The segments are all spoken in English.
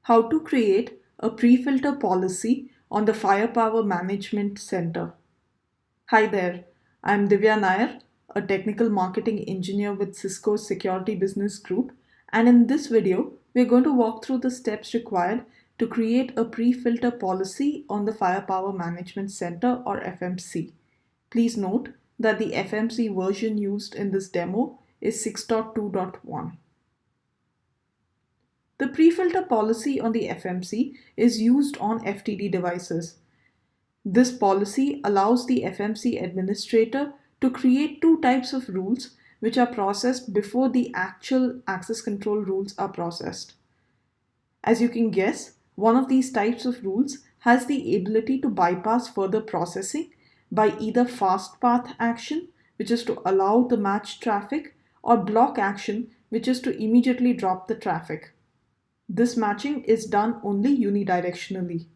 How to create a pre-filter policy on the Firepower Management Center. Hi there, I'm Divya Nair, a technical marketing engineer with Cisco's Security Business Group, and in this video, we're going to walk through the steps required to create a pre-filter policy on the Firepower Management Center or FMC. Please note that the FMC version used in this demo is 6.2.1. The pre-filter policy on the FMC is used on FTD devices. This policy allows the FMC administrator to create two types of rules which are processed before the actual access control rules are processed. As you can guess, one of these types of rules has the ability to bypass further processing by either fast path action, which is to allow the matched traffic, or block action, which is to immediately drop the traffic. This matching is done only unidirectionally.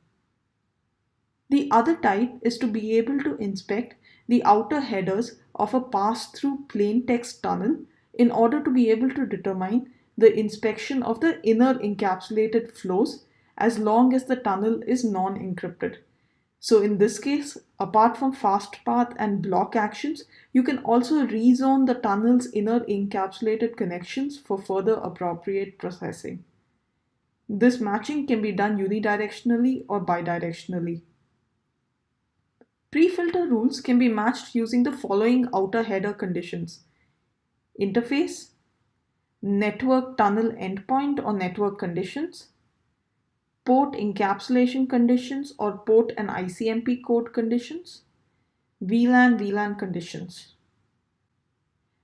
The other type is to be able to inspect the outer headers of a pass-through plain text tunnel in order to be able to determine the inspection of the inner encapsulated flows as long as the tunnel is non-encrypted. So in this case, apart from fast path and block actions, you can also rezone the tunnel's inner encapsulated connections for further appropriate processing. This matching can be done unidirectionally or bidirectionally. Pre-filter rules can be matched using the following outer header conditions: interface, network tunnel endpoint or network conditions, port encapsulation conditions or port and ICMP code conditions, VLAN conditions.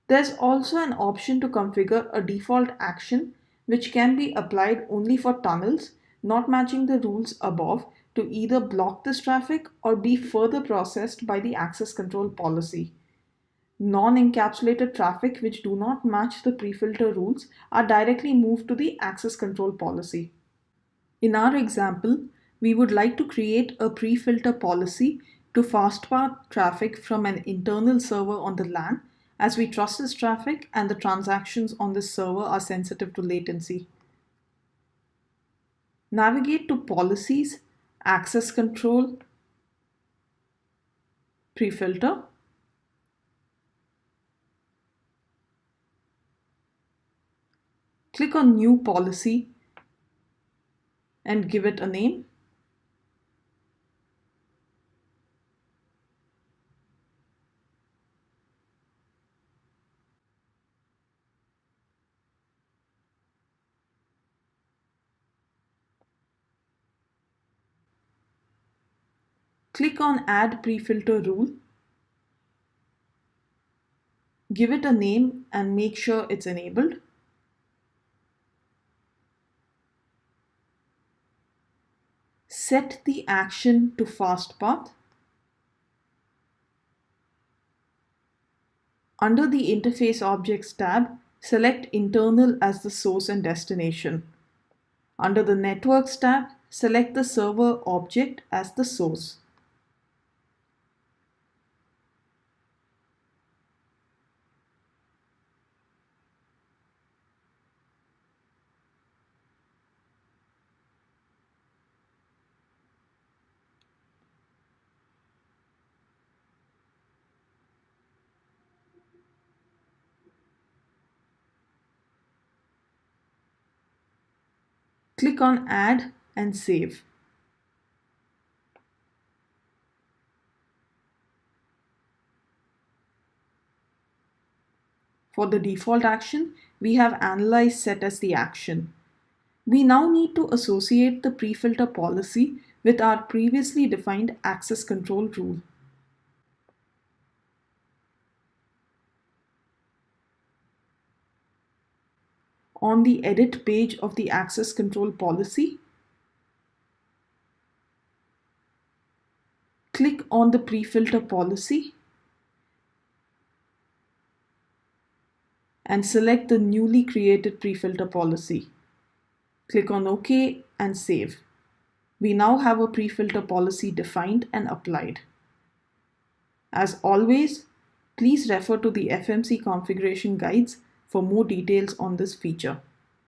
There's also an option to configure a default action which can be applied only for tunnels not matching the rules above to either block this traffic or be further processed by the access control policy. Non-encapsulated traffic which do not match the pre-filter rules are directly moved to the access control policy. In our example, we would like to create a pre-filter policy to fastpath traffic from an internal server on the LAN, as we trust this traffic and the transactions on this server are sensitive to latency. Navigate to Policies, Access Control, Prefilter. Click on New Policy and give it a name. Click on Add Prefilter Rule. Give it a name and make sure it's enabled. Set the action to fastpath. Under the Interface Objects tab, select Internal as the source and destination. Under the Networks tab, select the server object as the source. Click on Add and Save. For the default action, we have Analyze set as the action. We now need to associate the pre-filter policy with our previously defined access control rule. On the Edit page of the access control policy, click on the pre-filter policy and select the newly created pre-filter policy. Click on OK and save. We now have a pre-filter policy defined and applied. As always, please refer to the FMC configuration guides for more details on this feature.